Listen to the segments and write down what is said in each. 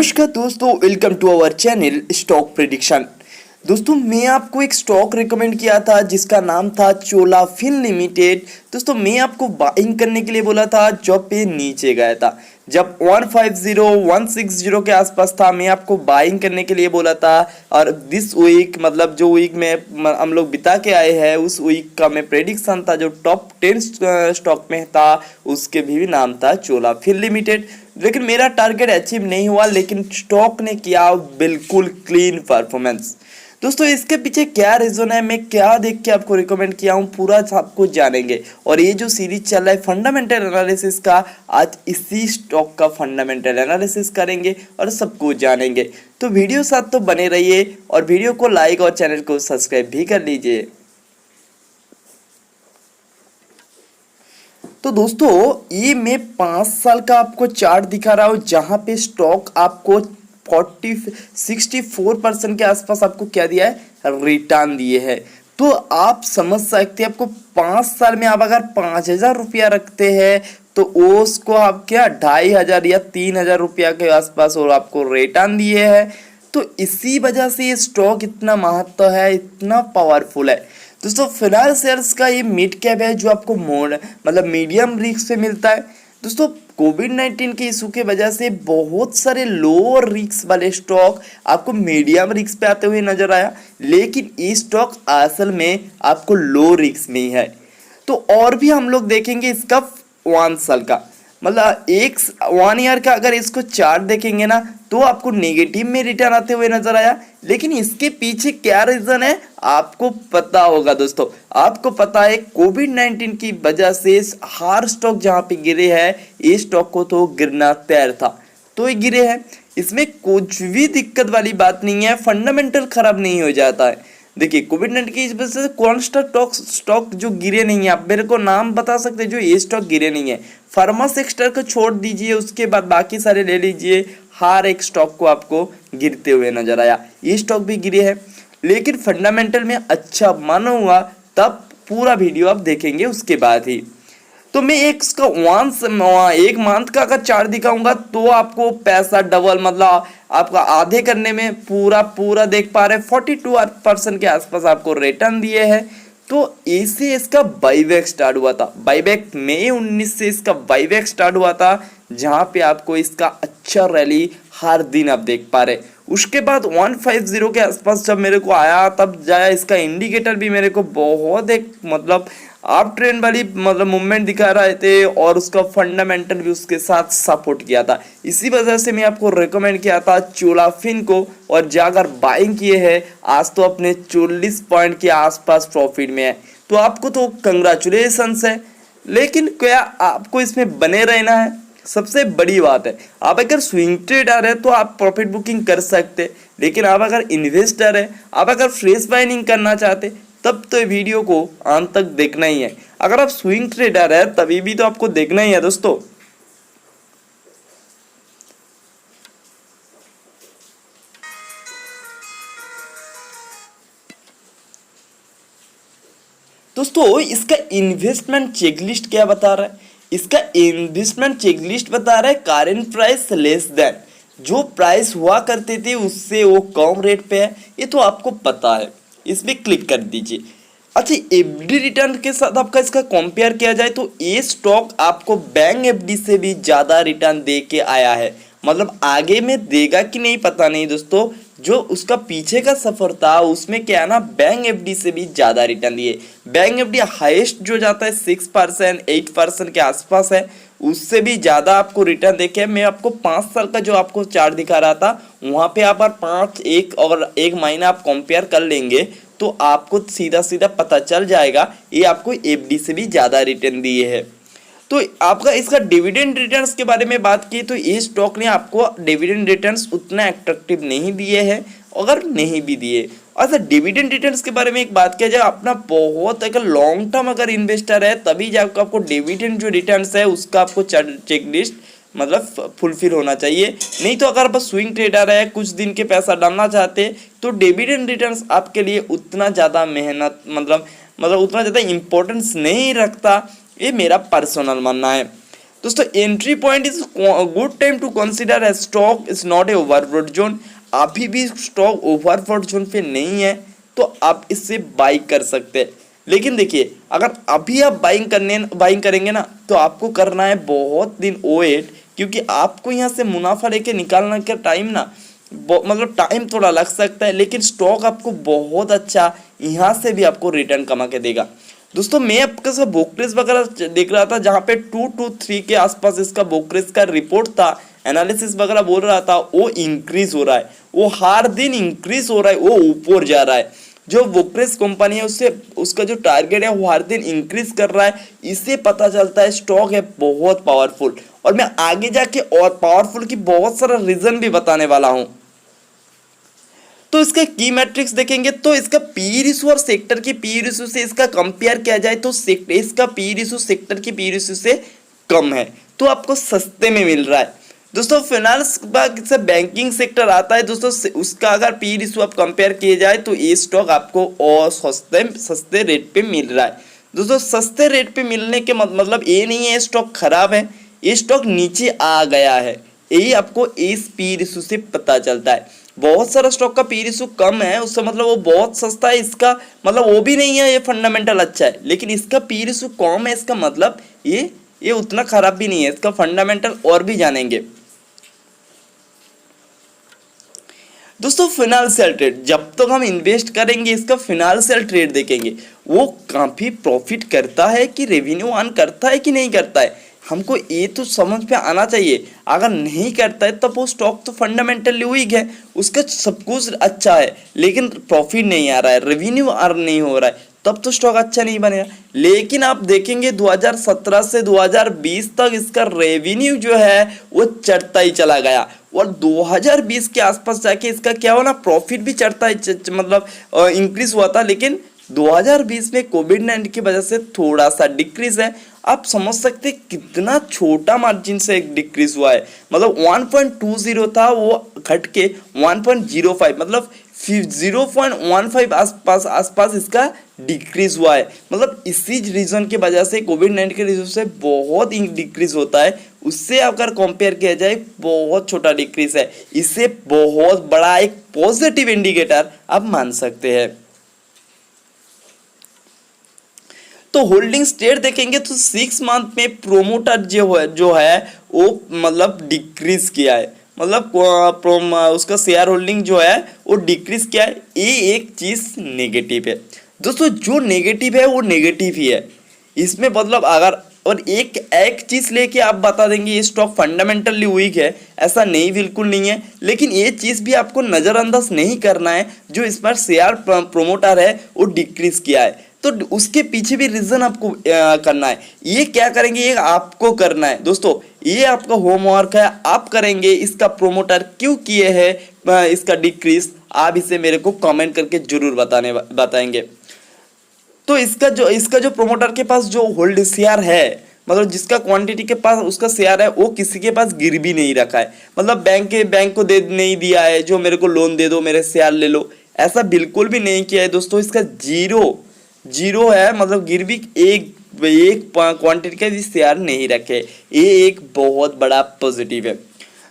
नमस्कार दोस्तों, welcome to our channel stock prediction. दोस्तों मैं आपको एक स्टॉक रिकमेंड किया था जिसका नाम था चोला फिन लिमिटेड। दोस्तों मैं आपको बाइंग करने के लिए बोला था जब पे नीचे गया था, जब 150 160 के आसपास था, मैं आपको बाइंग करने के लिए बोला था। और दिस वीक मतलब जो वीक में हम लोग बिता के आए हैं उस वीक का मैं प्रेडिक्शन था जो टॉप 10 स्टॉक में था, उसके भी नाम था चोला फिन लिमिटेड। लेकिन मेरा टारगेट अचीव नहीं हुआ, लेकिन स्टॉक ने किया बिल्कुल क्लीन परफॉर्मेंस। दोस्तों इसके पीछे क्या रीजन है, मैं क्या देख के आपको रिकमेंड किया हूँ, पूरा सब कुछ जानेंगे। और ये जो सीरीज चल रहा है फंडामेंटल एनालिसिस का, आज इसी स्टॉक का फंडामेंटल एनालिसिस करेंगे और सब कुछ जानेंगे। तो वीडियो साथ तो बने रहिए और वीडियो को लाइक और चैनल को सब्सक्राइब भी कर लीजिए। तो दोस्तों ये मैं 5 साल का आपको चार्ट दिखा रहा हूँ जहां पे स्टॉक आपको 64% के आसपास आपको क्या दिया है, रिटर्न दिए है। तो आप समझ सकते हैं आपको 5 साल में आप अगर 5,000 रुपया रखते हैं तो उसको आप क्या 2,500 या 3,000 रुपया के आसपास और आपको रिटर्न दिए है। तो इसी वजह से ये स्टॉक इतना महत्व है, इतना पावरफुल है। दोस्तों फिलहाल शेयर्स का ये मिड कैप है जो आपको मोड मतलब मीडियम रिस्क पे मिलता है। दोस्तों कोविड-19 के इशू के वजह से बहुत सारे लो रिस्क वाले स्टॉक आपको मीडियम रिस्क पे आते हुए नजर आया, लेकिन ये स्टॉक असल में आपको लो रिस्क में ही है। तो और भी हम लोग देखेंगे इसका 1 साल का मतलब 1 ईयर का अगर इसको चार्ट देखेंगे ना तो आपको नेगेटिव में रिटर्न आते हुए नजर आया। लेकिन इसके पीछे क्या रीजन है आपको पता होगा। दोस्तों आपको पता है कोविड-19 की वजह से हर स्टॉक जहां पे गिरे हैं, ये स्टॉक को तो गिरना तैयार था तो ये गिरे हैं। इसमें कुछ भी दिक्कत वाली बात नहीं है, फंडामेंटल खराब नहीं हो जाता है। देखिए कोविड-19 की वजह से कौन सा स्टॉक जो गिरे नहीं है, आप मेरे को नाम बता सकते हैं जो ये स्टॉक गिरे नहीं है। फार्मा सेक्टर को छोड़ दीजिए, उसके बाद बाकी सारे ले लीजिए, हर एक स्टॉक को आपको गिरते हुए नजर आया। ये स्टॉक भी गिरे हैं, लेकिन फंडामेंटल में अच्छा माना हुआ तब पूरा वीडियो आप देखेंगे उसके बाद ही। तो मैं एक मंथ का अगर चार्ट दिखाऊंगा तो आपको पैसा डबल मतलब आपका आधे करने में पूरा देख पा रहे हैं। 42% के आसपास आपको रिटर्न दिए हैं। तो ऐसे इसका बाईबैक स्टार्ट हुआ था, बाईबैक मई 19 से इसका बाईबैक स्टार्ट हुआ था, जहां पे आपको इसका अच्छा रैली हर दिन आप देख पा रहे। उसके बाद 150 के आसपास जब मेरे को आया तब जाया इसका इंडिकेटर भी मेरे को बहुत एक मतलब आप ट्रेंड वाली मतलब मूवमेंट दिखा रहे थे और उसका फंडामेंटल भी उसके साथ सपोर्ट किया था। इसी वजह से मैं आपको रिकमेंड किया था चोला फिन को, और जाकर बाइंग किए हैं आज तो अपने 40 पॉइंट के आसपास प्रॉफिट में है। तो आपको तो कंग्रेचुलेशंस है, लेकिन क्या आपको इसमें बने रहना है, सबसे बड़ी बात है। आप अगर स्विंग ट्रेडर है तो आप प्रॉफिट बुकिंग कर सकते, लेकिन आप अगर इन्वेस्टर है, आप अगर फ्रेश बाइंग करना चाहते तब तो वीडियो को अंत तक देखना ही है। अगर आप स्विंग ट्रेडर है तभी भी तो आपको देखना ही है दोस्तों। दोस्तों इसका इन्वेस्टमेंट चेकलिस्ट क्या बता रहा है, इसका इन्वेस्टमेंट चेकलिस्ट बता रहा है करेंट प्राइस लेस देन, जो प्राइस हुआ करते थे उससे वो कम रेट पे है, ये तो आपको पता है। इसमें क्लिक कर दीजिए। अच्छा एफडी रिटर्न के साथ आपका इसका कंपेयर किया जाए तो ये स्टॉक आपको बैंक एफडी से भी ज़्यादा रिटर्न दे के आया है। मतलब आगे में देगा कि नहीं पता नहीं दोस्तों, जो उसका पीछे का सफर था उसमें क्या है ना, बैंक एफडी से भी ज़्यादा रिटर्न दिए। बैंक एफडी हाईएस्ट जो जाता है 6% 8% के आसपास है, उससे भी ज़्यादा आपको रिटर्न देखे। मैं आपको 5 साल का जो आपको चार्ट दिखा रहा था वहाँ पे आप 1 महीना आप कंपेयर कर लेंगे तो आपको सीधा पता चल जाएगा ये आपको एफडी से भी ज़्यादा रिटर्न दिए है। तो आपका इसका डिविडेंड रिटर्न्स के बारे में बात की तो ये स्टॉक ने आपको डिविडेंड रिटर्न्स उतना एट्रैक्टिव नहीं दिए हैं, अगर नहीं भी दिए। अच्छा डिविडेंड रिटर्न्स के बारे में एक बात किया जाए, अपना बहुत अगर लॉन्ग टर्म अगर इन्वेस्टर है तभी जाकर आपको डिविडेंड जो रिटर्न्स है उसका आपको चेकलिस्ट मतलब फुलफिल होना चाहिए। नहीं तो अगर आप स्विंग ट्रेडर है, कुछ दिन के पैसा डालना चाहते तो डिविडेंड रिटर्न्स आपके लिए उतना ज़्यादा मेहनत मतलब उतना ज़्यादा इम्पोर्टेंस नहीं रखता, ये मेरा पर्सनल मानना है। दोस्तों entry point is good time to consider, stock is not a overbought zone. अभी भी स्टॉक ओवरबॉट जोन पे नहीं है तो आप इससे बाई कर सकते हैं। लेकिन देखिए अगर अभी आप बाइंग करेंगे ना तो आपको करना है बहुत दिन वेट, क्योंकि आपको यहाँ से मुनाफा लेके निकालना का टाइम ना मतलब टाइम थोड़ा लग सकता है, लेकिन स्टॉक आपको बहुत अच्छा यहाँ से भी आपको रिटर्न कमा के देगा। दोस्तों मैं आपका सब ब्रोकरेज वगैरह देख रहा था जहाँ पे 2 to 3 के आसपास इसका ब्रोकरेज का रिपोर्ट था, एनालिसिस वगैरह बोल रहा था वो इंक्रीज हो रहा है, वो हर दिन इंक्रीज हो रहा है, वो ऊपर जा रहा है। जो ब्रोकरेज कंपनी है उससे उसका जो टारगेट है वो हर दिन इंक्रीज कर रहा है। इससे पता चलता है स्टॉक है बहुत पावरफुल। और मैं आगे जाके और पावरफुल की बहुत सारा रीजन भी बताने वाला हूँ। तो इसका की मैट्रिक्स देखेंगे तो इसका पी रेशियो और सेक्टर की पी रेशियो से इसका कंपेयर किया जाए तो इसका पी रेशियो सेक्टर की पी रेशियो से कम है, तो आपको सस्ते में मिल रहा है। दोस्तों फाइनेंस से बैंकिंग सेक्टर आता है दोस्तों, उसका अगर पी रेशियो आप कंपेयर किए जाए तो ये स्टॉक आपको और सस्ते रेट पे मिल रहा है। दोस्तों सस्ते रेट पे मिलने के मतलब ये नहीं है स्टॉक खराब है, ये स्टॉक नीचे आ गया है, यही आपको इस पी रेशियो से पता चलता है। बहुत सारा स्टॉक का पी रेशियो कम है उससे मतलब वो बहुत सस्ता है, इसका मतलब वो भी नहीं है ये फंडामेंटल अच्छा है, लेकिन इसका पी रेशियो कम है इसका मतलब ये उतना खराब भी नहीं है, इसका फंडामेंटल और भी जानेंगे। दोस्तों फाइनेंशियल ट्रेड जब तक हम इन्वेस्ट करेंगे इसका फाइनेंशियल ट्रेड देखेंगे वो काफी प्रॉफिट करता है कि रेवेन्यू अर्न करता है कि नहीं करता है, हमको ये तो समझ पे आना चाहिए। अगर नहीं करता है तब वो स्टॉक तो फंडामेंटली वीक है, उसका सब कुछ अच्छा है लेकिन प्रॉफिट नहीं आ रहा है, रेवेन्यू अर्न नहीं हो रहा है, तब तो स्टॉक अच्छा नहीं बनेगा। लेकिन आप देखेंगे 2017 से 2020 तक इसका रेवेन्यू जो है वो चढ़ता ही चला गया और 2020 के आसपास जाके इसका क्या हुआ ना प्रॉफिट भी चढ़ता है मतलब इंक्रीज हुआ था, लेकिन 2020 में कोविड-19 की वजह से थोड़ा सा डिक्रीज है। आप समझ सकते कितना छोटा मार्जिन से डिक्रीज हुआ है, मतलब 1.20 था वो घट के 1.05 मतलब 0.15 आसपास इसका डिक्रीज हुआ है। मतलब इसी रीजन की वजह से कोविड-19 के रीजन से बहुत डिक्रीज होता है, उससे अगर कंपेयर किया जाए बहुत छोटा डिक्रीज है, इससे बहुत बड़ा एक पॉजिटिव इंडिकेटर आप मान सकते हैं। तो होल्डिंग स्टेट देखेंगे तो 6 मंथ में प्रोमोटर जो है वो मतलब डिक्रीज किया है, मतलब उसका शेयर होल्डिंग जो है वो डिक्रीज किया है, ये एक चीज नेगेटिव है। दोस्तों जो नेगेटिव है वो नेगेटिव ही है, इसमें मतलब अगर और एक चीज लेके आप बता देंगे ये स्टॉक फंडामेंटली वीक है, ऐसा नहीं बिल्कुल नहीं है, लेकिन ये चीज भी आपको नजरअंदाज नहीं करना है जो इस पर शेयर प्रोमोटर है वो डिक्रीज किया है, तो उसके पीछे भी रीजन आपको करना है। ये क्या करेंगे ये आपको करना है दोस्तों, ये आपका होमवर्क है, आप करेंगे इसका प्रोमोटर क्यों किए है इसका डिक्रीज, आप इसे मेरे को कमेंट करके जरूर बताएंगे। तो इसका जो प्रोमोटर के पास जो होल्ड शेयर है मतलब जिसका क्वांटिटी के पास उसका शेयर है वो किसी के पास गिरवी नहीं रखा है, मतलब बैंक को दे नहीं दिया है जो मेरे को लोन दे दो मेरे शेयर ले लो, ऐसा बिल्कुल भी नहीं किया है दोस्तों। इसका जीरो है, मतलब गिरवी एक क्वांटिटी का भी शेयर नहीं रखे, ये एक बहुत बड़ा पॉजिटिव है।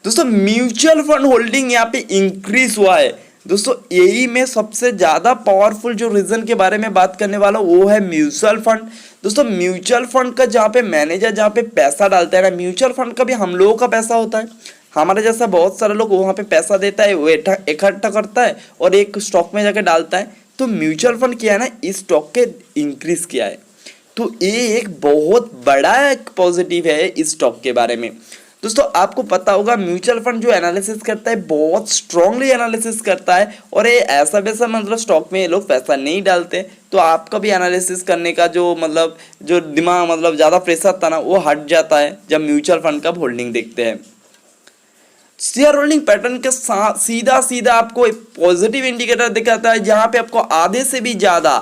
दोस्तों म्यूचुअल फंड होल्डिंग यहाँ पे इंक्रीज हुआ है दोस्तों, यही में सबसे ज्यादा पावरफुल जो रीजन के बारे में बात करने वाला हूं वो है म्यूचुअल फंड। दोस्तों म्यूचुअल फंड का जहाँ पे मैनेजर जहाँ पे पैसा डालता है ना, म्यूचुअल फंड का भी हम लोगों का पैसा होता है, हमारे जैसा बहुत सारे लोग वहाँ पे पैसा देता है, वो इकट्ठा करता है और एक स्टॉक में जाके डालता है। तो म्यूचुअल फंड किया है ना इस स्टॉक के इंक्रीज किया है, तो ये एक बहुत बड़ा एक पॉजिटिव है इस स्टॉक के बारे में। दोस्तों आपको पता होगा म्यूचुअल फंड जो एनालिसिस करता है बहुत स्ट्रांगली एनालिसिस करता है और ये ऐसा वैसा मतलब स्टॉक में ये लोग पैसा नहीं डालते, तो आपका भी एनालिसिस करने का जो दिमाग मतलब ज़्यादा प्रेशर था ना वो हट जाता है जब म्यूचुअल फंड का होल्डिंग देखते हैं। शेयर होल्डिंग पैटर्न के साथ सीधा आपको एक पॉजिटिव इंडिकेटर दिखाता है जहाँ पे आपको आधे से भी ज़्यादा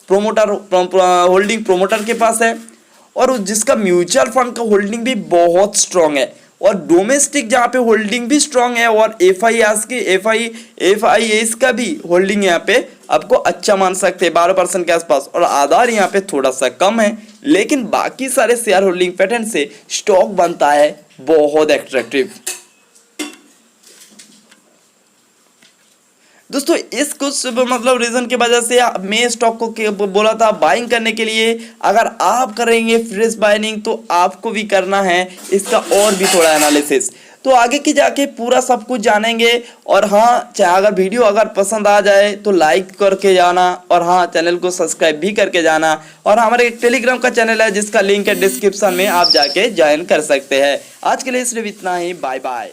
होल्डिंग प्रोमोटर के पास है और जिसका म्यूचुअल फंड का होल्डिंग भी बहुत स्ट्रांग है और डोमेस्टिक जहाँ पे होल्डिंग भी स्ट्रांग है और एफआईएस का भी होल्डिंग यहाँ पे आपको अच्छा मान सकते हैं 12% के आसपास और आधार यहाँ पे थोड़ा सा कम है, लेकिन बाकी सारे शेयर होल्डिंग पैटर्न से स्टॉक बनता है बहुत एट्रैक्टिव। दोस्तों इस कुछ मतलब रीजन की वजह से मैं स्टॉक को बोला था बाइंग करने के लिए। अगर आप करेंगे फ्रेश बाइंग तो आपको भी करना है इसका और भी थोड़ा एनालिसिस। तो आगे की जाके पूरा सब कुछ जानेंगे। और हाँ, चाहे अगर वीडियो अगर पसंद आ जाए तो लाइक करके जाना, और हाँ चैनल को सब्सक्राइब भी करके जाना। और हमारे एक टेलीग्राम का चैनल है जिसका लिंक है डिस्क्रिप्शन में, आप जाके ज्वाइन कर सकते हैं। आज के लिए सिर्फ इतना ही, बाय बाय।